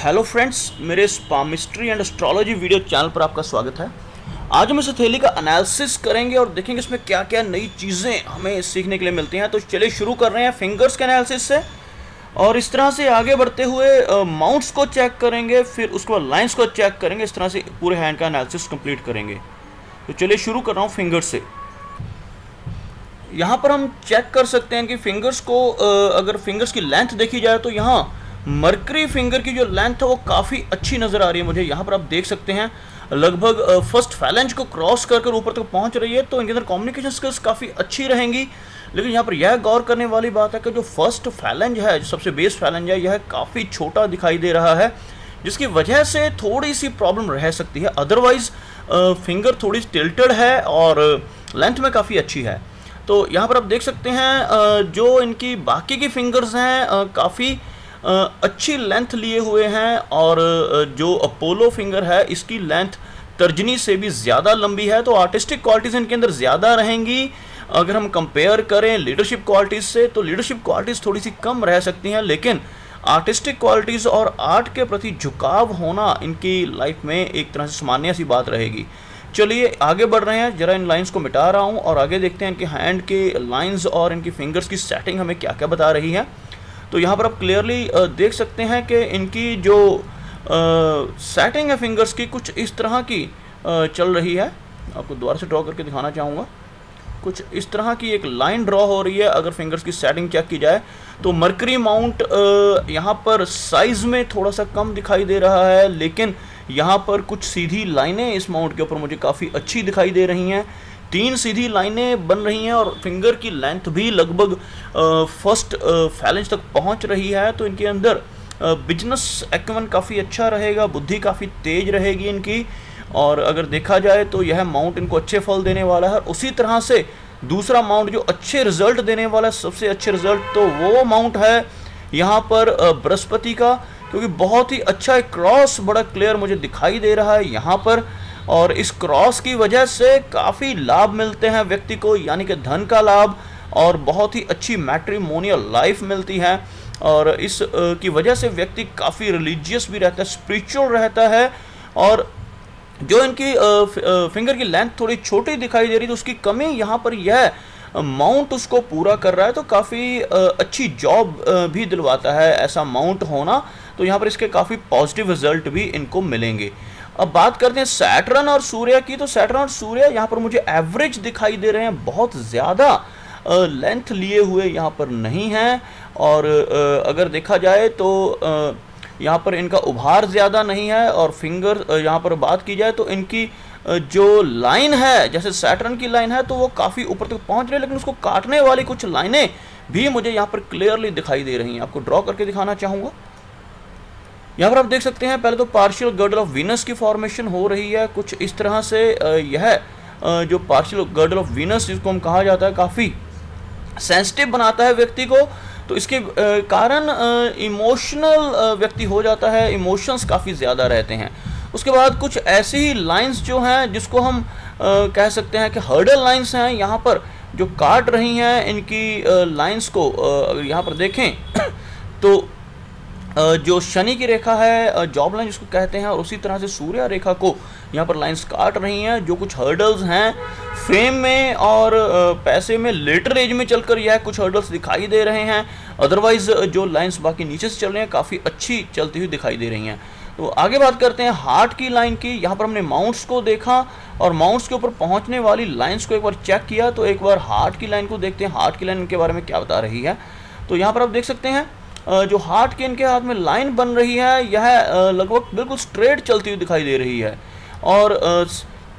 Hello friends, मेरे स्पामिस्ट्री and astrology video channel पर आपका स्वागत है। आज हम इस हथेली का एनालिसिस करेंगे और देखेंगे इसमें क्या क्या नई चीज़ें हमें सीखने के लिए मिलती हैं। तो चलिए शुरू कर रहे हैं फिंगर्स के एनालिसिस से और इस तरह से आगे बढ़ते हुए माउंट्स को चेक करेंगे, फिर उसके बाद लाइंस को चेक करेंगे। इस तरह से पूरे हैंड का एनालिसिस कंप्लीट करेंगे। तो चलिए शुरू कर रहा हूँ फिंगर्स से। यहाँ पर हम चेक कर सकते हैं कि फिंगर्स को अगर फिंगर्स की लेंथ देखी जाए तो यहाँ मरकरी फिंगर की जो लेंथ है वो काफ़ी अच्छी नज़र आ रही है मुझे। यहाँ पर आप देख सकते हैं लगभग फर्स्ट फैलेंज को क्रॉस कर ऊपर तक पहुँच रही है, तो इनके अंदर कम्युनिकेशन स्किल्स काफ़ी अच्छी रहेंगी। लेकिन यहाँ पर यह गौर करने वाली बात है कि जो फर्स्ट फैलेंज है, जो सबसे बेस फैलेंज है, यह काफ़ी छोटा दिखाई दे रहा है, जिसकी वजह से थोड़ी सी प्रॉब्लम रह सकती है। अदरवाइज़ फिंगर थोड़ी टिल्टेड है और लेंथ में काफ़ी अच्छी है। तो यहाँ पर आप देख सकते हैं जो इनकी बाकी की फिंगर्स हैं काफ़ी अच्छी लेंथ लिए हुए हैं और जो अपोलो फिंगर है इसकी लेंथ तर्जनी से भी ज़्यादा लंबी है। तो आर्टिस्टिक क्वालिटीज़ इनके अंदर ज़्यादा रहेंगी। अगर हम कंपेयर करें लीडरशिप क्वालिटीज़ से तो लीडरशिप क्वालिटीज़ थोड़ी सी कम रह सकती हैं, लेकिन आर्टिस्टिक क्वालिटीज़ और आर्ट के प्रति झुकाव होना इनकी लाइफ में एक तरह से सामान्य सी बात रहेगी। चलिए आगे बढ़ रहे हैं, ज़रा इन लाइंस को मिटा रहा हूँ और आगे देखते हैं इनके हैंड के लाइंस और इनकी फिंगर्स की सेटिंग हमें क्या क्या बता रही है। तो यहाँ पर आप क्लियरली देख सकते हैं कि इनकी जो सेटिंग है फिंगर्स की कुछ इस तरह की चल रही है। आपको दोबारा से ड्रॉ करके दिखाना चाहूँगा। कुछ इस तरह की एक लाइन ड्रॉ हो रही है। अगर फिंगर्स की सेटिंग चेक की जाए तो मरकरी माउंट यहाँ पर साइज़ में थोड़ा सा कम दिखाई दे रहा है, लेकिन यहाँ पर कुछ सीधी लाइनें इस माउंट के ऊपर मुझे काफ़ी अच्छी दिखाई दे रही हैं। 3 सीधी लाइनें बन रही हैं और फिंगर की लेंथ भी लगभग फर्स्ट फैलेंज तक पहुंच रही है। तो इनके अंदर बिजनेस एक्वन काफ़ी अच्छा रहेगा, बुद्धि काफ़ी तेज रहेगी इनकी। और अगर देखा जाए तो यह माउंट इनको अच्छे फल देने वाला है। उसी तरह से दूसरा माउंट जो अच्छे रिजल्ट देने वाला है, सबसे अच्छे रिजल्ट, तो वो माउंट है यहाँ पर बृहस्पति का, क्योंकि बहुत ही अच्छा एक क्रॉस बड़ा क्लियर मुझे दिखाई दे रहा है यहाँ पर। और इस क्रॉस की वजह से काफ़ी लाभ मिलते हैं व्यक्ति को, यानी कि धन का लाभ और बहुत ही अच्छी मैट्रिमोनियल लाइफ मिलती है। और इस की वजह से व्यक्ति काफ़ी रिलीजियस भी रहता है, स्पिरिचुअल रहता है। और जो इनकी फिंगर की लेंथ थोड़ी छोटी दिखाई दे रही, तो उसकी कमी यहाँ पर यह माउंट उसको पूरा कर रहा है। तो काफ़ी अच्छी जॉब भी दिलवाता है ऐसा माउंट होना। तो यहाँ पर इसके काफ़ी पॉजिटिव रिजल्ट भी इनको मिलेंगे। अब बात करते हैं सैटर्न और सूर्य की। तो सैटर्न और सूर्य यहाँ पर मुझे एवरेज दिखाई दे रहे हैं, बहुत ज़्यादा लेंथ लिए हुए यहाँ पर नहीं हैं। और अगर देखा जाए तो यहाँ पर इनका उभार ज़्यादा नहीं है। और फिंगर यहाँ पर बात की जाए तो इनकी जो लाइन है, जैसे सैटर्न की लाइन है, तो वो काफ़ी ऊपर तक पहुँच रही है, लेकिन उसको काटने वाली कुछ लाइनें भी मुझे यहाँ पर क्लियरली दिखाई दे रही हैं। आपको ड्रॉ करके दिखाना चाहूँगा। यहाँ पर आप देख सकते हैं पहले तो पार्शियल गर्डल ऑफ वीनस की फॉर्मेशन हो रही है कुछ इस तरह से। यह जो पार्शियल गर्डल ऑफ वीनस जिसको हम कहा जाता है, काफ़ी सेंसिटिव बनाता है व्यक्ति को। तो इसके कारण इमोशनल व्यक्ति हो जाता है, इमोशंस काफ़ी ज़्यादा रहते हैं। उसके बाद कुछ ऐसी ही लाइंस जो हैं जिसको हम कह सकते हैं कि हर्डल लाइंस हैं, यहाँ पर जो काट रही हैं इनकी लाइंस को। अगर यहाँ पर देखें तो जो शनि की रेखा है, जॉब लाइन जिसको कहते हैं, और उसी तरह से सूर्य रेखा को यहाँ पर लाइंस काट रही हैं। जो कुछ हर्डल्स हैं फेम में और पैसे में लेटर एज में चलकर यह कुछ हर्डल्स दिखाई दे रहे हैं। अदरवाइज जो लाइंस बाकी नीचे से चल रही हैं काफ़ी अच्छी चलती हुई दिखाई दे रही हैं। तो आगे बात करते हैं हार्ट की लाइन की। यहाँ पर हमने माउंट्स को देखा और माउंट्स के ऊपर पहुँचने वाली लाइंस को एक बार चेक किया। तो एक बार हार्ट की लाइन को देखते हैं, हार्ट की लाइन के बारे में क्या बता रही है। तो यहाँ पर आप देख सकते हैं जो हार्ट के इनके हाथ में लाइन बन रही है, यह लगभग बिल्कुल स्ट्रेट चलती हुई दिखाई दे रही है। और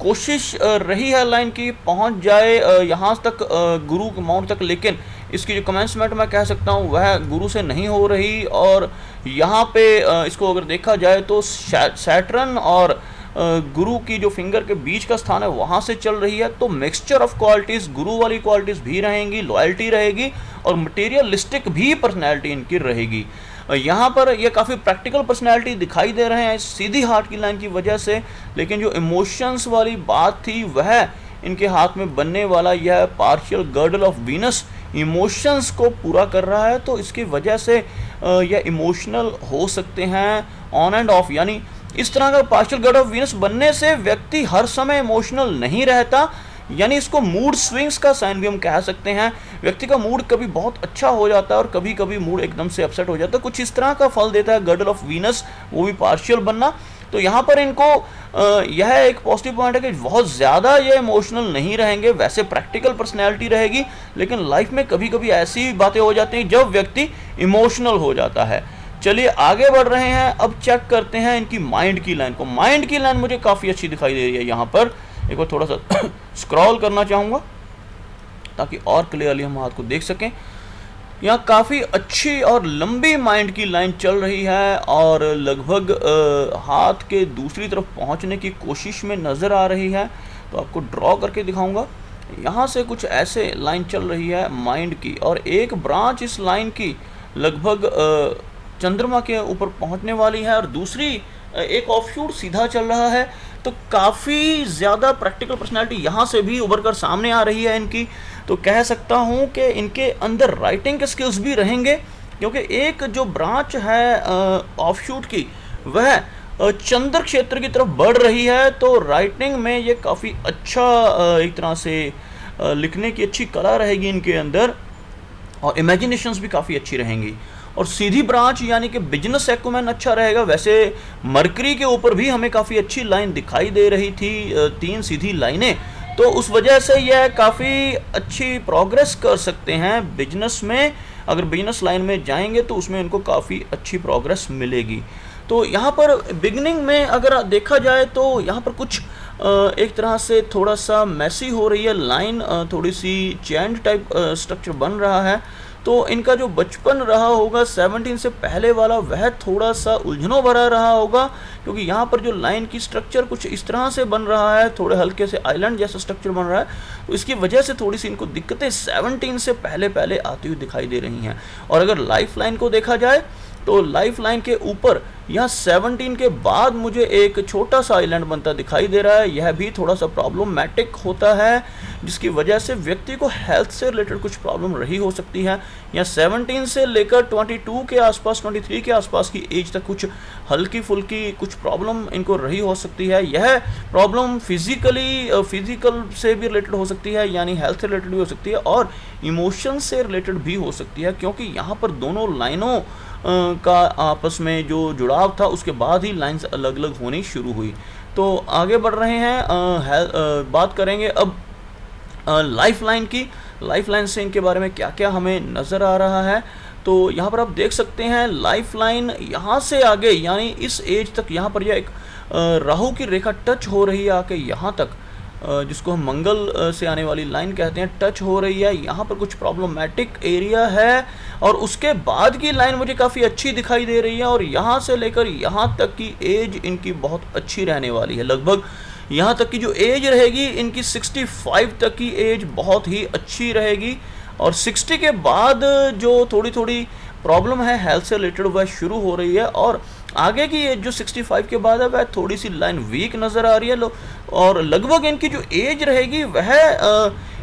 कोशिश रही है लाइन की पहुंच जाए यहाँ तक, गुरु के माउंट तक, लेकिन इसकी जो कमेंसमेंट मैं कह सकता हूँ वह गुरु से नहीं हो रही। और यहाँ पे इसको अगर देखा जाए तो सैटर्न और गुरु की जो फिंगर के बीच का स्थान है वहाँ से चल रही है। तो मिक्सचर ऑफ क्वालिटीज़, गुरु वाली क्वालिटीज़ भी रहेंगी, लॉयल्टी रहेगी और मटेरियलिस्टिक भी पर्सनैलिटी इनकी रहेगी। यहाँ पर ये काफ़ी प्रैक्टिकल पर्सनैलिटी दिखाई दे रहे हैं सीधी हार्ट की लाइन की वजह से, लेकिन जो इमोशंस वाली बात थी वह इनके हाथ में बनने वाला यह partial girdle of Venus emotions को पूरा कर रहा है। तो इसकी वजह से या इमोशनल हो सकते हैं ऑन एंड ऑफ, यानी इस तरह का पार्शियल गॉड ऑफ वीनस बनने से व्यक्ति हर समय इमोशनल नहीं रहता, यानी इसको मूड स्विंग्स का साइन भी हम कह सकते हैं। व्यक्ति का मूड कभी बहुत अच्छा हो जाता है और कभी कभी मूड एकदम से अपसेट हो जाता है, कुछ इस तरह का फल देता है गॉड ऑफ वीनस, वो भी पार्शियल बनना। तो यहाँ पर इनको यह एक पॉजिटिव पॉइंट है कि बहुत ज़्यादा ये इमोशनल नहीं रहेंगे, वैसे प्रैक्टिकल पर्सनैलिटी रहेगी, लेकिन लाइफ में कभी कभी ऐसी बातें हो जाती हैं जब व्यक्ति इमोशनल हो जाता है। चलिए आगे बढ़ रहे हैं, अब चेक करते हैं इनकी माइंड की लाइन को। माइंड की लाइन मुझे काफ़ी अच्छी दिखाई दे रही है। यहाँ पर एक बार थोड़ा सा स्क्रॉल करना चाहूँगा ताकि और क्लियरली हम हाथ को देख सकें। यहाँ काफ़ी अच्छी और लंबी माइंड की लाइन चल रही है और लगभग हाथ के दूसरी तरफ पहुँचने की कोशिश में नज़र आ रही है। तो आपको ड्रॉ करके दिखाऊंगा। यहाँ से कुछ ऐसे लाइन चल रही है माइंड की, और एक ब्रांच इस लाइन की लगभग चंद्रमा के ऊपर पहुँचने वाली है और दूसरी एक ऑफशूट सीधा चल रहा है। तो काफ़ी ज़्यादा प्रैक्टिकल पर्सनालिटी यहाँ से भी उभर कर सामने आ रही है इनकी। तो कह सकता हूँ कि इनके अंदर राइटिंग के स्किल्स भी रहेंगे, क्योंकि एक जो ब्रांच है ऑफशूट की वह चंद्र क्षेत्र की तरफ बढ़ रही है। तो राइटिंग में ये काफ़ी अच्छा एक तरह से लिखने की अच्छी कला रहेगी इनके अंदर, और इमेजिनेशंस भी काफ़ी अच्छी रहेंगी। और सीधी ब्रांच यानी कि बिजनेस एक्यूमेन अच्छा रहेगा। वैसे मरकरी के ऊपर भी हमें काफ़ी अच्छी लाइन दिखाई दे रही थी, 3 सीधी लाइनें, तो उस वजह से यह काफ़ी अच्छी प्रोग्रेस कर सकते हैं बिजनेस में। अगर बिजनेस लाइन में जाएंगे तो उसमें इनको काफ़ी अच्छी प्रोग्रेस मिलेगी। तो यहाँ पर बिगनिंग में अगर देखा जाए तो यहाँ पर कुछ एक तरह से थोड़ा सा मैसी हो रही है लाइन, थोड़ी सी चैंड टाइप स्ट्रक्चर बन रहा है। तो इनका जो बचपन रहा होगा 17 से पहले वाला वह थोड़ा सा उलझनों भरा रहा होगा, क्योंकि यहाँ पर जो लाइन की स्ट्रक्चर कुछ इस तरह से बन रहा है, थोड़े हल्के से आइलैंड जैसा स्ट्रक्चर बन रहा है। तो इसकी वजह से थोड़ी सी इनको दिक्कतें 17 से पहले पहले आती हुई दिखाई दे रही हैं। और अगर लाइफ लाइन को देखा जाए तो लाइफ लाइन के ऊपर यहाँ 17 के बाद मुझे एक छोटा सा आइलैंड बनता दिखाई दे रहा है। यह भी थोड़ा सा प्रॉब्लमैटिक होता है, जिसकी वजह से व्यक्ति को हेल्थ से रिलेटेड कुछ प्रॉब्लम रही हो सकती है। यहाँ 17 से लेकर 22 के आसपास, 23 के आसपास की एज तक कुछ हल्की फुल्की कुछ प्रॉब्लम इनको रही हो सकती है। यह प्रॉब्लम फिजिकल से भी रिलेटेड हो सकती है, यानी हेल्थ से रिलेटेड भी हो सकती है, और इमोशन से रिलेटेड भी हो सकती है, क्योंकि यहाँ पर दोनों लाइनों का आपस में जो जुड़ाव था उसके बाद ही लाइंस अलग अलग होनी शुरू हुई। तो आगे बढ़ रहे हैं, बात करेंगे अब लाइफ लाइन की। लाइफ लाइन से इनके बारे में क्या क्या हमें नज़र आ रहा है। तो यहाँ पर आप देख सकते हैं लाइफ लाइन यहाँ से आगे, यानी इस एज तक यहाँ पर यह एक राहु की रेखा टच हो रही है आके यहाँ तक, जिसको हम मंगल से आने वाली लाइन कहते हैं, टच हो रही है। यहाँ पर कुछ प्रॉब्लमैटिक एरिया है, और उसके बाद की लाइन मुझे काफ़ी अच्छी दिखाई दे रही है, और यहाँ से लेकर यहाँ तक की एज इनकी बहुत अच्छी रहने वाली है। लगभग यहाँ तक की जो एज रहेगी इनकी 65 तक की एज बहुत ही अच्छी रहेगी, और 60 के बाद जो थोड़ी थोड़ी प्रॉब्लम है हेल्थ से रिलेटेड वह शुरू हो रही है, और आगे की एज जो 65 के बाद है वह थोड़ी सी लाइन वीक नज़र आ रही है। और लगभग इनकी जो एज रहेगी वह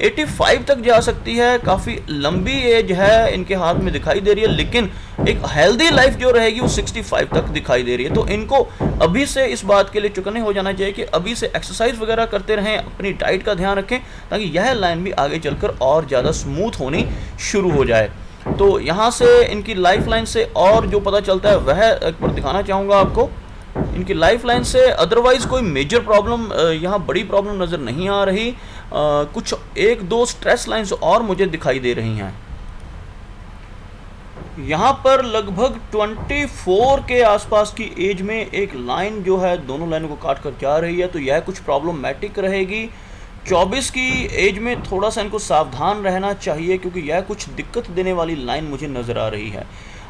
85 तक जा सकती है। काफ़ी लंबी एज है इनके हाथ में दिखाई दे रही है, लेकिन एक हेल्दी लाइफ जो रहेगी वो 65 तक दिखाई दे रही है। तो इनको अभी से इस बात के लिए चौकन्ने हो जाना चाहिए कि अभी से एक्सरसाइज वगैरह करते रहें, अपनी डाइट का ध्यान रखें, ताकि यह लाइन भी आगे चलकर और ज़्यादा स्मूथ होनी शुरू हो जाए। तो यहाँ से इनकी लाइफ लाइन से और जो पता चलता है वह एक बार दिखाना चाहूँगा आपको। इनकी लाइफ लाइन से अदरवाइज़ कोई मेजर प्रॉब्लम, यहाँ बड़ी प्रॉब्लम नज़र नहीं आ रही। कुछ 1-2 स्ट्रेस लाइंस और मुझे दिखाई दे रही हैं। यहाँ पर लगभग 24 के आसपास की एज में एक लाइन जो है दोनों लाइनों को काट कर जा रही है, तो यह कुछ प्रॉब्लमैटिक रहेगी। 24 की एज में थोड़ा सा इनको सावधान रहना चाहिए, क्योंकि यह कुछ दिक्कत देने वाली लाइन मुझे नज़र आ रही है।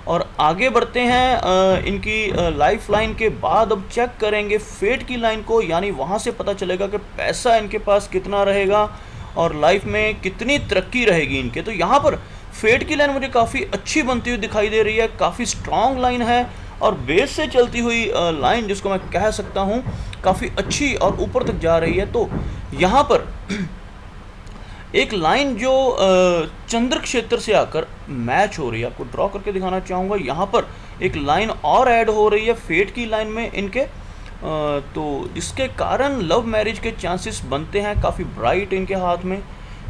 और आगे बढ़ते हैं, इनकी लाइफ लाइन के बाद अब चेक करेंगे फेट की लाइन को, यानी वहाँ से पता चलेगा कि पैसा इनके पास कितना रहेगा और लाइफ में कितनी तरक्की रहेगी इनके। तो यहाँ पर फेट की लाइन मुझे काफ़ी अच्छी बनती हुई दिखाई दे रही है, काफ़ी स्ट्रॉन्ग लाइन है, और बेस से चलती हुई लाइन जिसको मैं कह सकता हूँ काफ़ी अच्छी और ऊपर तक जा रही है। तो यहाँ पर एक लाइन जो चंद्र क्षेत्र से आकर मैच हो रही है, आपको ड्रॉ करके दिखाना चाहूँगा। यहाँ पर एक लाइन और ऐड हो रही है फेट की लाइन में इनके, तो इसके कारण लव मैरिज के चांसेस बनते हैं काफ़ी ब्राइट इनके हाथ में।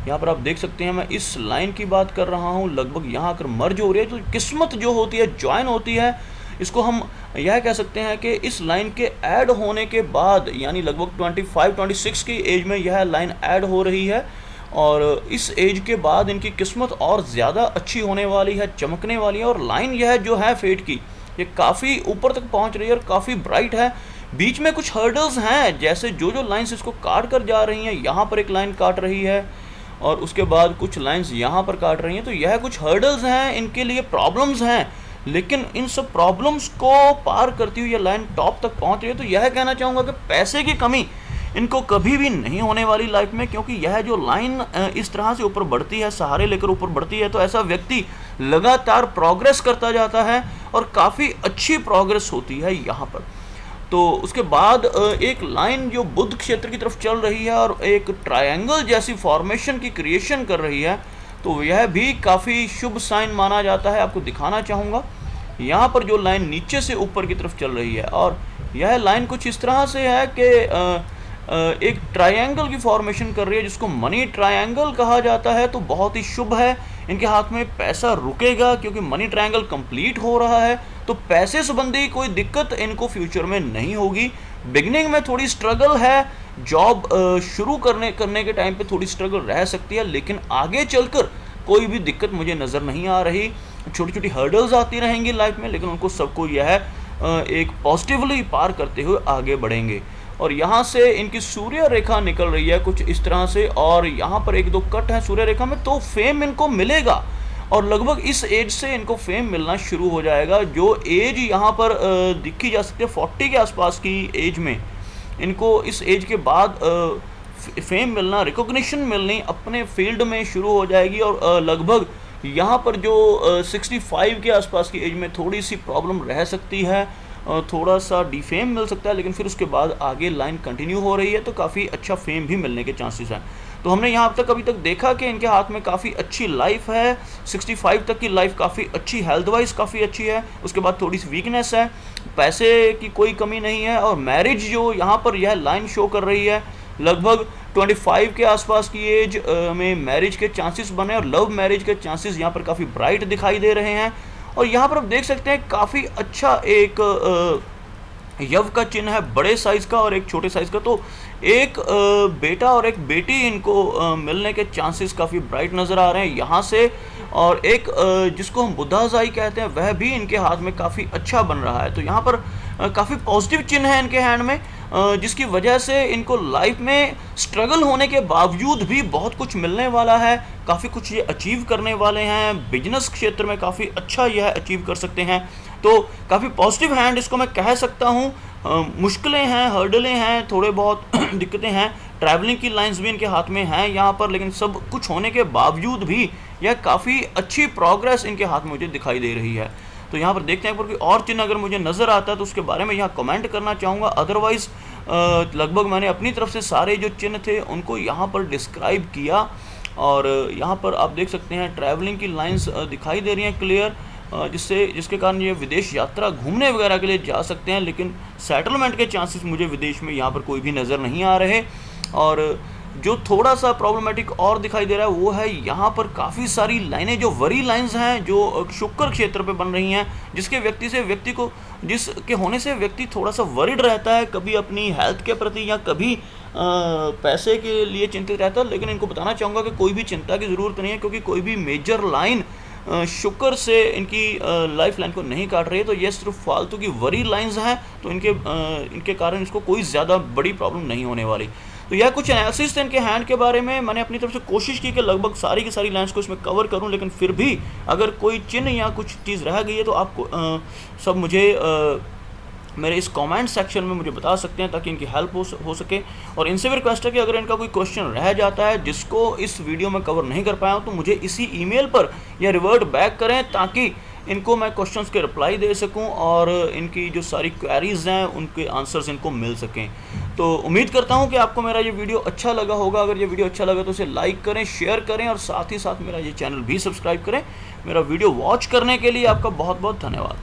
यहाँ पर आप देख सकते हैं मैं इस लाइन की बात कर रहा हूँ, लगभग यहाँ आकर मर्ज हो रही है, तो किस्मत जो होती है ज्वाइन होती है। इसको हम यह कह सकते हैं कि इस लाइन के ऐड होने के बाद, यानी लगभग 25-26 की एज में यह लाइन ऐड हो रही है, और इस एज के बाद इनकी किस्मत और ज़्यादा अच्छी होने वाली है, चमकने वाली है। और लाइन यह जो है फेट की, ये काफ़ी ऊपर तक पहुंच रही है और काफ़ी ब्राइट है। बीच में कुछ हर्डल्स हैं, जैसे जो लाइंस इसको काट कर जा रही हैं, यहाँ पर एक लाइन काट रही है और उसके बाद कुछ लाइंस यहाँ पर काट रही हैं, तो यह कुछ हर्डल्स हैं, इनके लिए प्रॉब्लम्स हैं। लेकिन इन सब प्रॉब्लम्स को पार करती हुई ये लाइन टॉप तक पहुँच रही है। तो यह कहना चाहूँगा कि पैसे की कमी इनको कभी भी नहीं होने वाली लाइफ में, क्योंकि यह जो लाइन इस तरह से ऊपर बढ़ती है, सहारे लेकर ऊपर बढ़ती है, तो ऐसा व्यक्ति लगातार प्रोग्रेस करता जाता है और काफ़ी अच्छी प्रोग्रेस होती है यहाँ पर। तो उसके बाद एक लाइन जो बुध क्षेत्र की तरफ चल रही है और एक ट्रायंगल जैसी फॉर्मेशन की क्रिएशन कर रही है, तो यह भी काफ़ी शुभ साइन माना जाता है। आपको दिखाना चाहूँगा यहाँ पर जो लाइन नीचे से ऊपर की तरफ चल रही है, और यह लाइन कुछ इस तरह से है कि एक ट्रायंगल की फॉर्मेशन कर रही है, जिसको मनी ट्रायंगल कहा जाता है। तो बहुत ही शुभ है, इनके हाथ में पैसा रुकेगा क्योंकि मनी ट्रायंगल कंप्लीट हो रहा है, तो पैसे संबंधी कोई दिक्कत इनको फ्यूचर में नहीं होगी। बिगनिंग में थोड़ी स्ट्रगल है, जॉब शुरू करने के टाइम पे थोड़ी स्ट्रगल रह सकती है, लेकिन आगे चलकर कोई भी दिक्कत मुझे नज़र नहीं आ रही। छोटी छोटी हर्डल्स आती रहेंगी लाइफ में, लेकिन उनको सबको यह एक पॉजिटिवली पार करते हुए आगे बढ़ेंगे। और यहाँ से इनकी सूर्य रेखा निकल रही है कुछ इस तरह से, और यहाँ पर एक दो कट है सूर्य रेखा में, तो फेम इनको मिलेगा। और लगभग इस एज से इनको फेम मिलना शुरू हो जाएगा। जो एज यहाँ पर दिखी जा सकती है 40 के आसपास की एज में, इनको इस एज के बाद फेम मिलना, रिकॉग्निशन मिलनी अपने फील्ड में शुरू हो जाएगी। और लगभग यहाँ पर जो 65 के आसपास की एज में थोड़ी सी प्रॉब्लम रह सकती है, थोड़ा सा डिफेम मिल सकता है, लेकिन फिर उसके बाद आगे लाइन कंटिन्यू हो रही है, तो काफ़ी अच्छा फेम भी मिलने के चांसेस हैं। तो हमने यहाँ तक अभी तक देखा कि इनके हाथ में काफ़ी अच्छी लाइफ है, 65 तक की लाइफ काफ़ी अच्छी, हेल्थ वाइज काफ़ी अच्छी है। उसके बाद थोड़ी सी वीकनेस है, पैसे की कोई कमी नहीं है। और मैरिज जो यहाँ पर यह लाइन शो कर रही है, लगभग 25 के आसपास की एज में मैरिज के चांसेस बने, और लव मैरिज के चांसेस यहाँ पर काफ़ी ब्राइट दिखाई दे रहे हैं। और यहाँ पर आप देख सकते हैं काफ़ी अच्छा एक यव का चिन्ह है, बड़े साइज़ का और एक छोटे साइज़ का। तो एक बेटा और एक बेटी इनको मिलने के चांसेस काफ़ी ब्राइट नज़र आ रहे हैं यहाँ से। और एक जिसको हम बुद्धाजाई कहते हैं, वह भी इनके हाथ में काफ़ी अच्छा बन रहा है। तो यहाँ पर काफ़ी पॉजिटिव चिन्ह है इनके हैंड में, जिसकी वजह से इनको लाइफ में स्ट्रगल होने के बावजूद भी बहुत कुछ मिलने वाला है, काफ़ी कुछ ये अचीव करने वाले हैं। बिजनेस क्षेत्र में काफ़ी अच्छा यह अचीव कर सकते हैं। तो काफ़ी पॉजिटिव हैंड इसको मैं कह सकता हूँ। मुश्किलें हैं, हर्डलें हैं, थोड़े बहुत दिक्कतें हैं, ट्रैवलिंग की लाइंस भी इनके हाथ में हैं यहाँ पर, लेकिन सब कुछ होने के बावजूद भी यह काफ़ी अच्छी प्रोग्रेस इनके हाथ में मुझे दिखाई दे रही है। तो यहाँ पर देखते हैं कोई और चिन्ह अगर मुझे नज़र आता है तो उसके बारे में यहाँ कमेंट करना चाहूँगा। अदरवाइज़ लगभग मैंने अपनी तरफ से सारे जो चिन्ह थे उनको यहाँ पर डिस्क्राइब किया। और यहाँ पर आप देख सकते हैं ट्रैवलिंग की लाइंस दिखाई दे रही हैं क्लियर, जिसके कारण ये विदेश यात्रा घूमने वगैरह के लिए जा सकते हैं, लेकिन सेटलमेंट के चांसेस मुझे विदेश में यहाँ पर कोई भी नज़र नहीं आ रहे। और जो थोड़ा सा प्रॉब्लमेटिक और दिखाई दे रहा है वो है यहाँ पर काफ़ी सारी लाइनें जो वरी लाइंस हैं, जो शुक्र क्षेत्र पे बन रही हैं, जिसके होने से व्यक्ति थोड़ा सा वरिड रहता है, कभी अपनी हेल्थ के प्रति या कभी पैसे के लिए चिंतित रहता है। लेकिन इनको बताना चाहूँगा कि कोई भी चिंता की ज़रूरत नहीं है, क्योंकि कोई भी मेजर लाइन शुक्र से इनकी लाइफ लाइन को नहीं काट रही है। तो ये सिर्फ फालतू की वरी लाइंस हैं, तो इनके कारण इसको कोई ज़्यादा बड़ी प्रॉब्लम नहीं होने वाली। तो यह कुछ एनालिसिस थे इनके हैंड के बारे में। मैंने अपनी तरफ से कोशिश की कि लगभग सारी की सारी लाइंस को इसमें कवर करूं, लेकिन फिर भी अगर कोई चिन्ह या कुछ चीज़ रह गई है तो आपको सब मुझे मेरे इस कमेंट सेक्शन में मुझे बता सकते हैं, ताकि इनकी हेल्प हो सके। और इनसे भी रिक्वेस्ट है कि अगर इनका कोई क्वेश्चन रह जाता है जिसको इस वीडियो में कवर नहीं कर पाया हूँ, तो मुझे इसी ईमेल पर या रिवर्ट बैक करें, ताकि इनको मैं क्वेश्चंस के रिप्लाई दे सकूं और इनकी जो सारी क्वेरीज हैं उनके आंसर्स इनको मिल सकें। तो उम्मीद करता हूं कि आपको मेरा ये वीडियो अच्छा लगा होगा। अगर ये वीडियो अच्छा लगा तो इसे लाइक करें, शेयर करें और साथ ही साथ मेरा ये चैनल भी सब्सक्राइब करें। मेरा वीडियो वॉच करने के लिए आपका बहुत बहुत धन्यवाद।